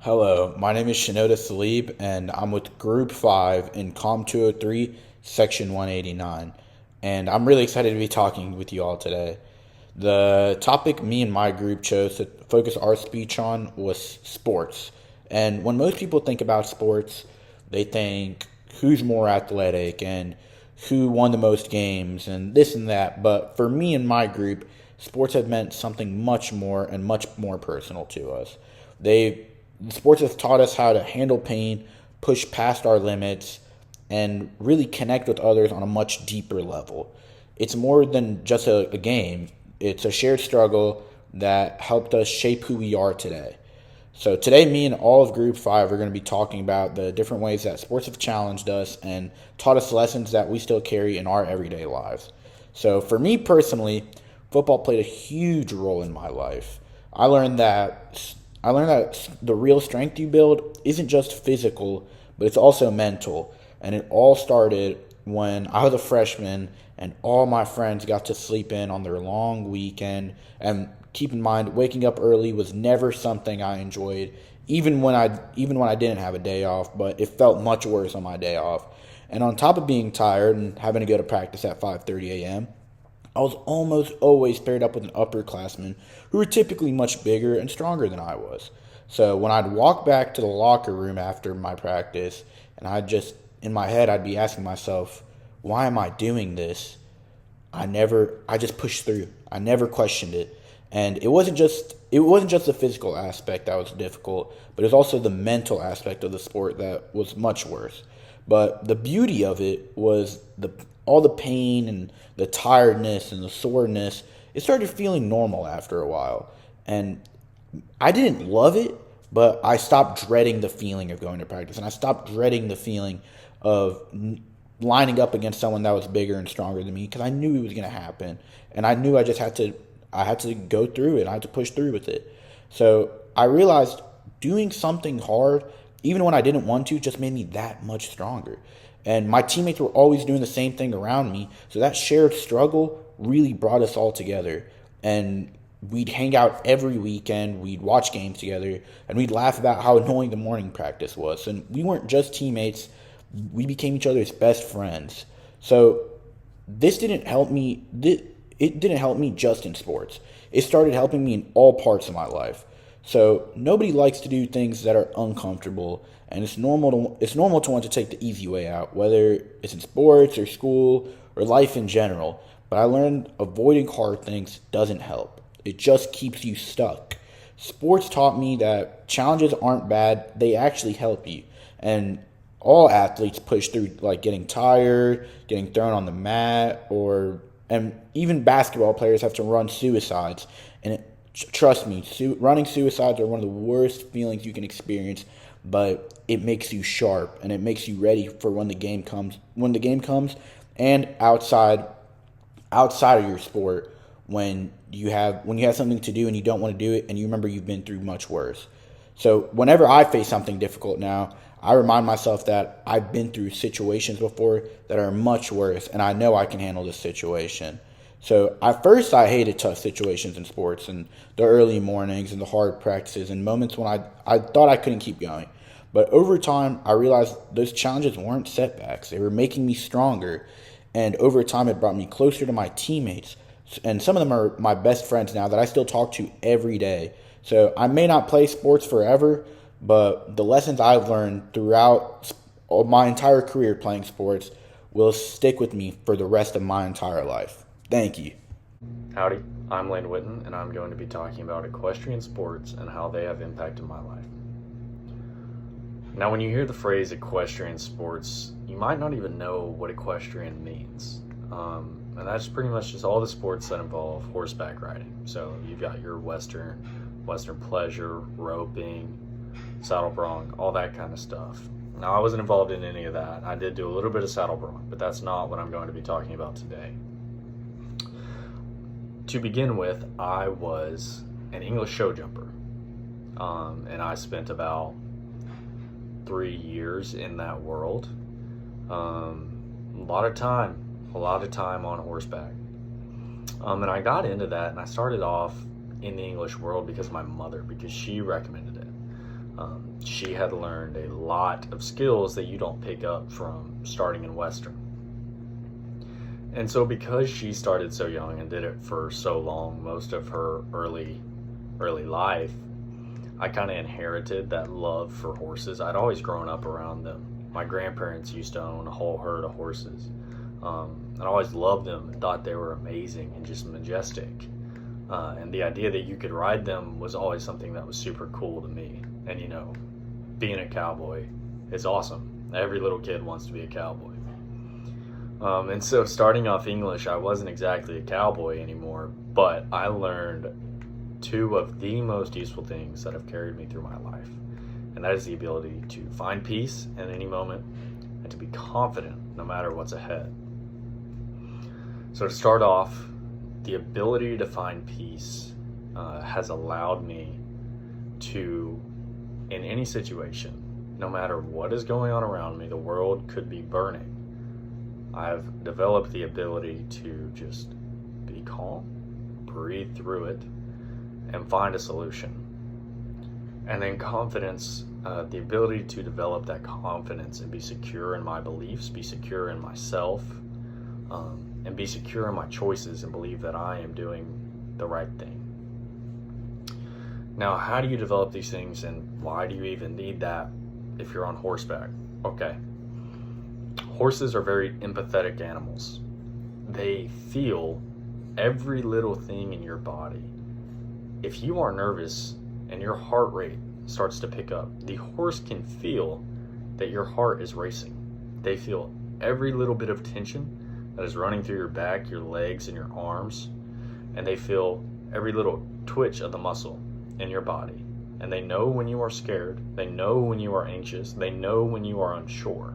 Hello, my name is Shenoda Salib, and I'm with Group 5 in COMM 203, Section 189. And I'm really excited to be talking with you all today. The topic me and my group chose to focus our speech on was sports. And when most people think about sports, they think who's more athletic and who won the most games and this and that. But for me and my group, sports have meant something much more and much more personal to us. They Sports have taught us how to handle pain, push past our limits, and really connect with others on a much deeper level. It's more than just a game. It's a shared struggle that helped us shape who we are today. So today, me and all of Group 5 are going to be talking about the different ways that sports have challenged us and taught us lessons that we still carry in our everyday lives. So for me personally, football played a huge role in my life. I learned that the real strength you build isn't just physical, but it's also mental. And it all started when I was a freshman and all my friends got to sleep in on their long weekend. And keep in mind, waking up early was never something I enjoyed, even when I didn't have a day off, but it felt much worse on my day off. And on top of being tired and having to go to practice at 5:30 a.m., I was almost always paired up with an upperclassman who were typically much bigger and stronger than I was. So when I'd walk back to the locker room after my practice, and in my head, I'd be asking myself, why am I doing this? I just pushed through. I never questioned it. And it wasn't just the physical aspect that was difficult, but it was also the mental aspect of the sport that was much worse. But the beauty of it was all the pain and the tiredness and the soreness. It started feeling normal after a while, and I didn't love it, but I stopped dreading the feeling of going to practice, and I stopped dreading the feeling of lining up against someone that was bigger and stronger than me because I knew it was going to happen, and I knew I had to go through it. I had to push through with it. So I realized doing something hard, even when I didn't want to, just made me that much stronger. And my teammates were always doing the same thing around me. So that shared struggle really brought us all together. And we'd hang out every weekend. We'd watch games together. And we'd laugh about how annoying the morning practice was. And we weren't just teammates. We became each other's best friends. So this didn't help me. It didn't help me just in sports. It started helping me in all parts of my life. So nobody likes to do things that are uncomfortable, and it's normal to want to take the easy way out, whether it's in sports or school or life in general. But I learned avoiding hard things doesn't help. It just keeps you stuck. Sports taught me that challenges aren't bad, they actually help you. And all athletes push through, like getting tired, getting thrown on the mat, and even basketball players have to run suicides. And trust me, running suicides are one of the worst feelings you can experience, but it makes you sharp and it makes you ready for when the game comes. And outside of your sport, when you have something to do and you don't want to do it, and you remember you've been through much worse. So whenever I face something difficult now, I remind myself that I've been through situations before that are much worse, and I know I can handle this situation. So at first, I hated tough situations in sports and the early mornings and the hard practices and moments when I thought I couldn't keep going. But over time, I realized those challenges weren't setbacks. They were making me stronger. And over time, it brought me closer to my teammates. And some of them are my best friends now that I still talk to every day. So I may not play sports forever, but the lessons I've learned throughout my entire career playing sports will stick with me for the rest of my entire life. Thank you. Howdy, I'm Layne Whitten, and I'm going to be talking about equestrian sports and how they have impacted my life. Now, when you hear the phrase equestrian sports, you might not even know what equestrian means. And that's pretty much just all the sports that involve horseback riding. So you've got your Western pleasure, roping, saddle bronc, all that kind of stuff. Now, I wasn't involved in any of that. I did do a little bit of saddle bronc, but that's not what I'm going to be talking about today. To begin with, I was an English show jumper, and I spent about 3 years in that world. A lot of time on horseback. And I got into that, and I started off in the English world because of my mother, because she recommended it. She had learned a lot of skills that you don't pick up from starting in Western. And so because she started so young and did it for so long, most of her early life, I kind of inherited that love for horses. I'd always grown up around them. My grandparents used to own a whole herd of horses. I always loved them and thought they were amazing and just majestic. And the idea that you could ride them was always something that was super cool to me. And being a cowboy is awesome. Every little kid wants to be a cowboy. And so starting off English, I wasn't exactly a cowboy anymore, but I learned two of the most useful things that have carried me through my life. And that is the ability to find peace in any moment and to be confident no matter what's ahead. So to start off, the ability to find peace has allowed me to, in any situation, no matter what is going on around me, the world could be burning. I've developed the ability to just be calm, breathe through it, and find a solution. And then confidence, the ability to develop that confidence and be secure in my beliefs, be secure in myself, and be secure in my choices and believe that I am doing the right thing. Now, how do you develop these things, and why do you even need that if you're on horseback? Okay. Horses are very empathetic animals. They feel every little thing in your body. If you are nervous and your heart rate starts to pick up, the horse can feel that your heart is racing. They feel every little bit of tension that is running through your back, your legs, and your arms, and they feel every little twitch of the muscle in your body. And they know when you are scared, they know when you are anxious, they know when you are unsure.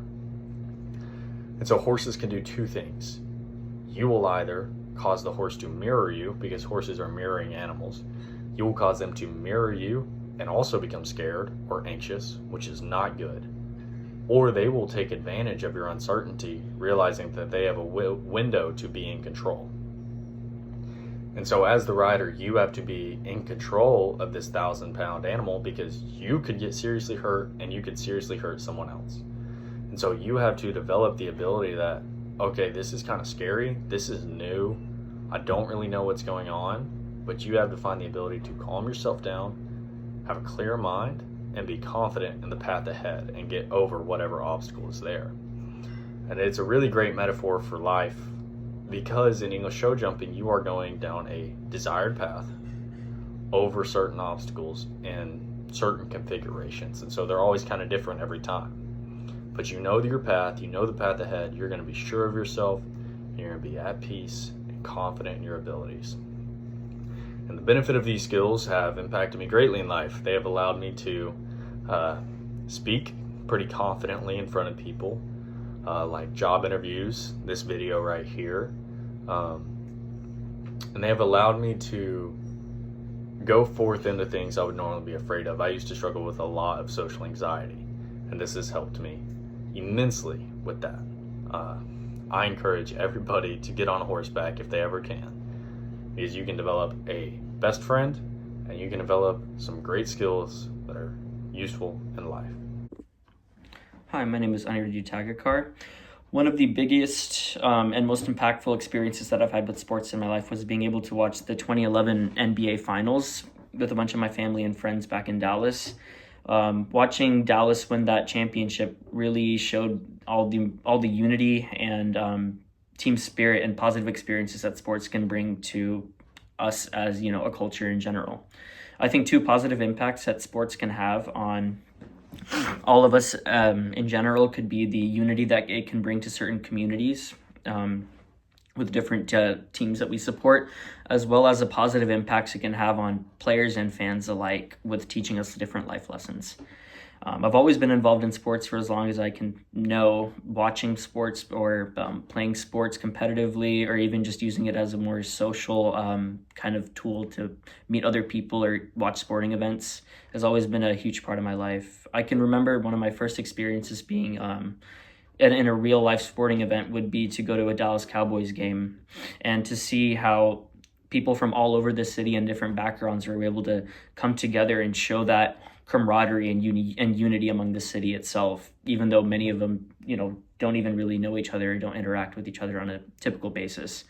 And so horses can do two things. You will either cause the horse to mirror you, because horses are mirroring animals. You will cause them to mirror you and also become scared or anxious, which is not good. Or they will take advantage of your uncertainty, realizing that they have a window to be in control. And so as the rider, you have to be in control of this 1,000-pound animal, because you could get seriously hurt and you could seriously hurt someone else. And so you have to develop the ability that, okay, this is kind of scary, this is new, I don't really know what's going on, but you have to find the ability to calm yourself down, have a clear mind, and be confident in the path ahead and get over whatever obstacle is there. And it's a really great metaphor for life, because in English show jumping, you are going down a desired path over certain obstacles in certain configurations. And so they're always kind of different every time. But you know your path, you know the path ahead, you're going to be sure of yourself, and you're going to be at peace and confident in your abilities. And the benefit of these skills have impacted me greatly in life. They have allowed me to speak pretty confidently in front of people, like job interviews, this video right here. And they have allowed me to go forth into things I would normally be afraid of. I used to struggle with a lot of social anxiety, and this has helped me immensely with that. I encourage everybody to get on a horseback if they ever can, because you can develop a best friend and you can develop some great skills that are useful in life. Hi, my name is Anirudh Utagikar. One of the biggest and most impactful experiences that I've had with sports in my life was being able to watch the 2011 NBA Finals with a bunch of my family and friends back in Dallas. Watching Dallas win that championship really showed all the unity and team spirit and positive experiences that sports can bring to us as a culture in general. I think two positive impacts that sports can have on all of us in general could be the unity that it can bring to certain communities with different teams that we support, as well as the positive impacts it can have on players and fans alike with teaching us different life lessons. I've always been involved in sports for as long as I can know, watching sports or playing sports competitively, or even just using it as a more social kind of tool to meet other people or watch sporting events has always been a huge part of my life. I can remember one of my first experiences being in a real life sporting event would be to go to a Dallas Cowboys game and to see how people from all over the city and different backgrounds were able to come together and show that camaraderie and unity among the city itself, even though many of them, don't even really know each other or don't interact with each other on a typical basis.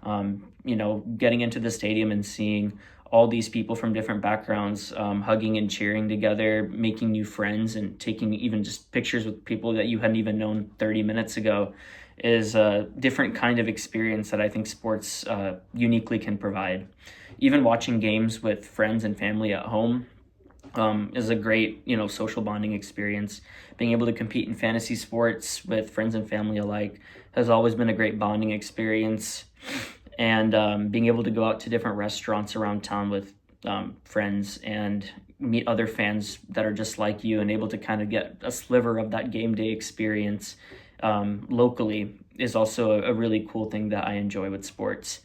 Getting into the stadium and seeing all these people from different backgrounds hugging and cheering together, making new friends, and taking even just pictures with people that you hadn't even known 30 minutes ago is a different kind of experience that I think sports uniquely can provide. Even watching games with friends and family at home is a great, social bonding experience. Being able to compete in fantasy sports with friends and family alike has always been a great bonding experience. And being able to go out to different restaurants around town with friends and meet other fans that are just like you and able to kind of get a sliver of that game day experience locally is also a really cool thing that I enjoy with sports.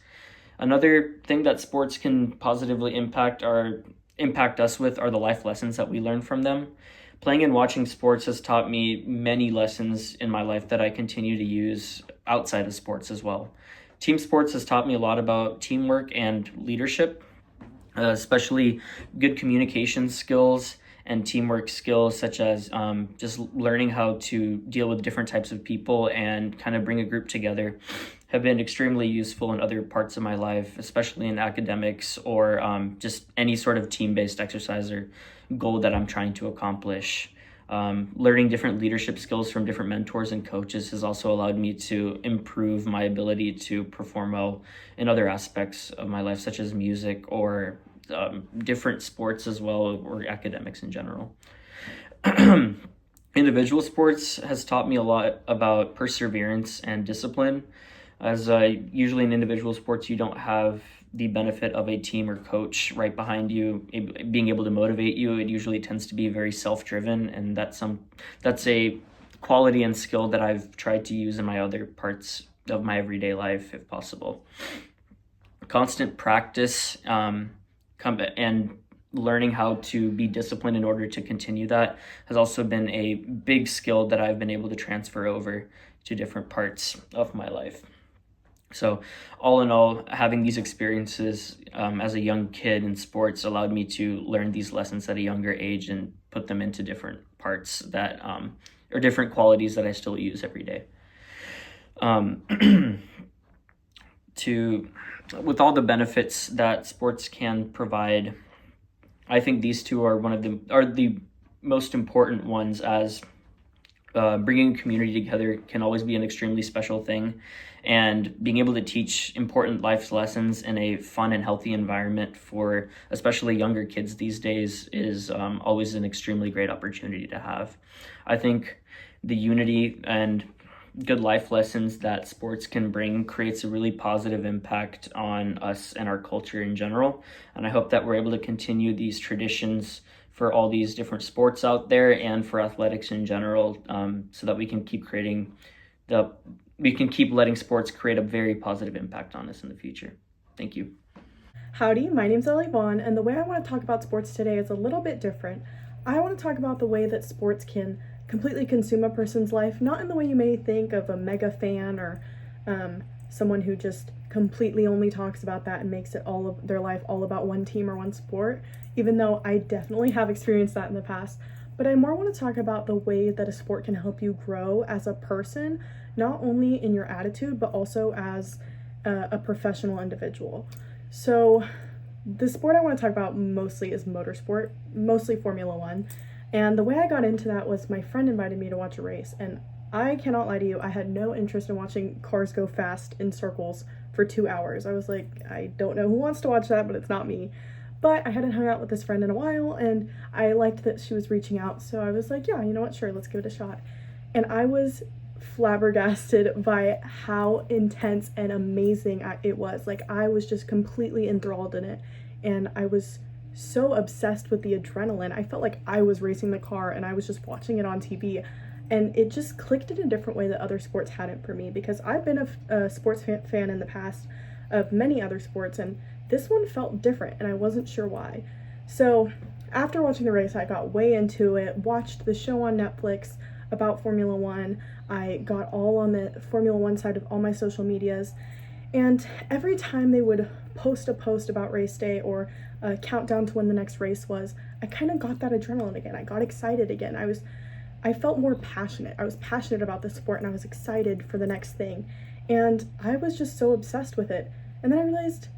Another thing that sports can positively impact us with are the life lessons that we learn from them. Playing and watching sports has taught me many lessons in my life that I continue to use outside of sports as well. Team sports has taught me a lot about teamwork and leadership, especially good communication skills and teamwork skills, such as just learning how to deal with different types of people and kind of bring a group together, have been extremely useful in other parts of my life, especially in academics or just any sort of team-based exercise or goal that I'm trying to accomplish. Learning different leadership skills from different mentors and coaches has also allowed me to improve my ability to perform well in other aspects of my life, such as music or different sports as well, or academics in general. Individual sports has taught me a lot about perseverance and discipline, as usually in individual sports you don't have the benefit of a team or coach right behind you being able to motivate you. It usually tends to be very self-driven, and that's a quality and skill that I've tried to use in my other parts of my everyday life if possible. Constant practice and learning how to be disciplined in order to continue that has also been a big skill that I've been able to transfer over to different parts of my life. So all in all, having these experiences as a young kid in sports allowed me to learn these lessons at a younger age and put them into different parts that or different qualities that I still use every day. With all the benefits that sports can provide, I think these two are the most important ones, as bringing a community together can always be an extremely special thing, and being able to teach important life lessons in a fun and healthy environment for especially younger kids these days is always an extremely great opportunity to have. I think the unity and good life lessons that sports can bring creates a really positive impact on us and our culture in general, and I hope that we're able to continue these traditions for all these different sports out there and for athletics in general, so that we can keep letting sports create a very positive impact on us in the future. Thank you. Howdy, my name's Ellie Vaughan, and the way I want to talk about sports today is a little bit different. I want to talk about the way that sports can completely consume a person's life, not in the way you may think of a mega fan or someone who just completely only talks about that and makes it all of their life all about one team or one sport, even though I definitely have experienced that in the past. But I more want to talk about the way that a sport can help you grow as a person, not only in your attitude, but also as a professional individual. So the sport I want to talk about mostly is motorsport, mostly Formula One. And the way I got into that was my friend invited me to watch a race, and I cannot lie to you, I had no interest in watching cars go fast in circles for 2 hours. I was like, I don't know who wants to watch that, but it's not me. But I hadn't hung out with this friend in a while, and I liked that she was reaching out, so I was like, yeah, you know what, sure, let's give it a shot. And I was flabbergasted by how intense and amazing it was. Like, I was just completely enthralled in it, and I was so obsessed with the adrenaline. I felt like I was racing the car and I was just watching it on TV, and it just clicked in a different way that other sports hadn't for me, because I've been a sports fan in the past of many other sports, and this one felt different and I wasn't sure why. So after watching the race, I got way into it, watched the show on Netflix about Formula One. I got all on the Formula One side of all my social medias, and every time they would post a post about race day or a countdown to when the next race was, I kind of got that adrenaline again. I got excited again. I felt more passionate. I was passionate about the sport and I was excited for the next thing. And I was just so obsessed with it. And then I realized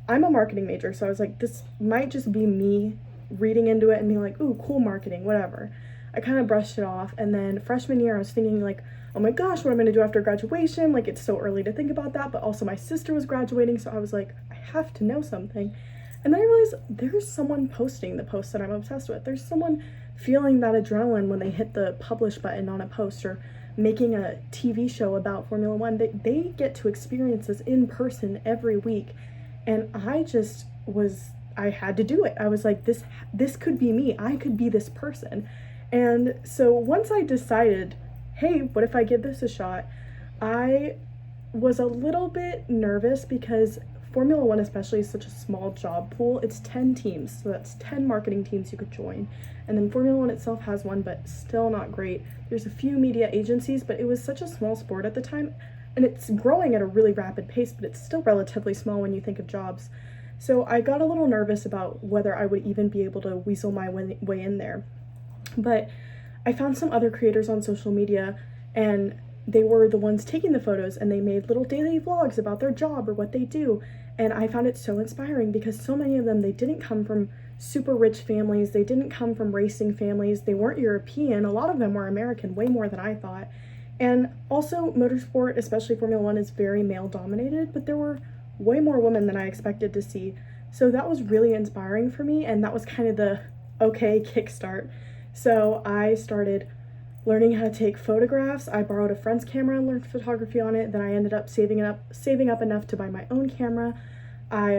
I'm a marketing major, so I was like, this might just be me reading into it and being like, ooh, cool marketing, whatever. I kind of brushed it off. And then freshman year, I was thinking like, oh my gosh, what am I going to do after graduation? Like, it's so early to think about that. But also my sister was graduating, so I was like, I have to know something. And then I realized there's someone posting the post that I'm obsessed with. There's someone feeling that adrenaline when they hit the publish button on a post or making a TV show about Formula One. They get to experience this in person every week. And I had to do it. I was like, this could be me. I could be this person. And so once I decided, hey, what if I give this a shot? I was a little bit nervous because Formula One especially is such a small job pool. It's 10 teams, so that's 10 marketing teams you could join. And then Formula One itself has one, but still not great. There's a few media agencies, but it was such a small sport at the time, and it's growing at a really rapid pace, but it's still relatively small when you think of jobs. So I got a little nervous about whether I would even be able to weasel my way in there. But I found some other creators on social media, and they were the ones taking the photos, and they made little daily vlogs about their job or what they do. And I found it so inspiring because so many of them, they didn't come from super rich families. They didn't come from racing families. They weren't European. A lot of them were American, way more than I thought. And also motorsport, especially Formula One, is very male dominated, but there were way more women than I expected to see. So that was really inspiring for me. And that was kind of the okay kickstart. So I started learning how to take photographs. I borrowed a friend's camera and learned photography on it. Then I ended up saving up enough to buy my own camera. I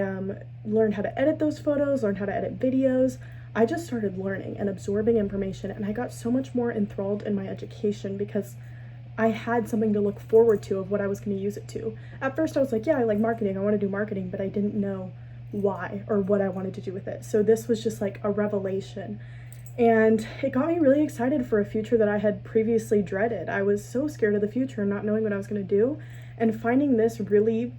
learned how to edit those photos, learned how to edit videos. I just started learning and absorbing information, and I got so much more enthralled in my education because I had something to look forward to of what I was going to use it to. At first I was like, yeah, I like marketing, I want to do marketing, but I didn't know why or what I wanted to do with it. So this was just like a revelation. And it got me really excited for a future that I had previously dreaded. I was so scared of the future and not knowing what I was going to do. And finding this really,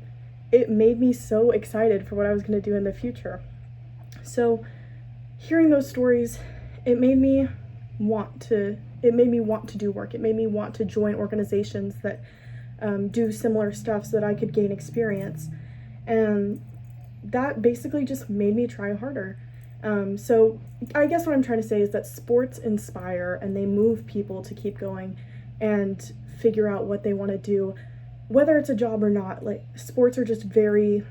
it made me so excited for what I was going to do in the future. So hearing those stories, it made me want to do work. It made me want to join organizations that do similar stuff so that I could gain experience. And that basically just made me try harder. So I guess what I'm trying to say is that sports inspire and they move people to keep going and figure out what they want to do, whether it's a job or not. Like, sports are just very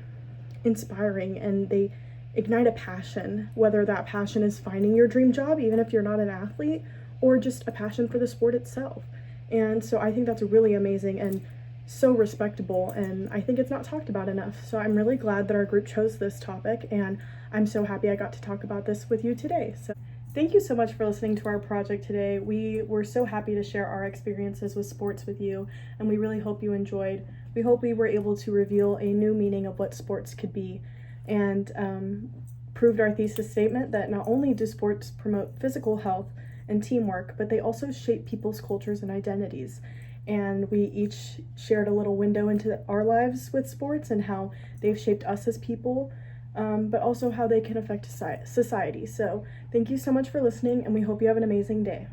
inspiring and they ignite a passion, whether that passion is finding your dream job, even if you're not an athlete, or just a passion for the sport itself. And so I think that's really amazing and so respectable, and I think it's not talked about enough. So I'm really glad that our group chose this topic, and I'm so happy I got to talk about this with you today. So thank you so much for listening to our project today. We were so happy to share our experiences with sports with you, and we really hope you enjoyed. We hope we were able to reveal a new meaning of what sports could be, and proved our thesis statement that not only do sports promote physical health and teamwork, but they also shape people's cultures and identities. And we each shared a little window into our lives with sports and how they've shaped us as people, but also how they can affect society. So thank you so much for listening, and we hope you have an amazing day.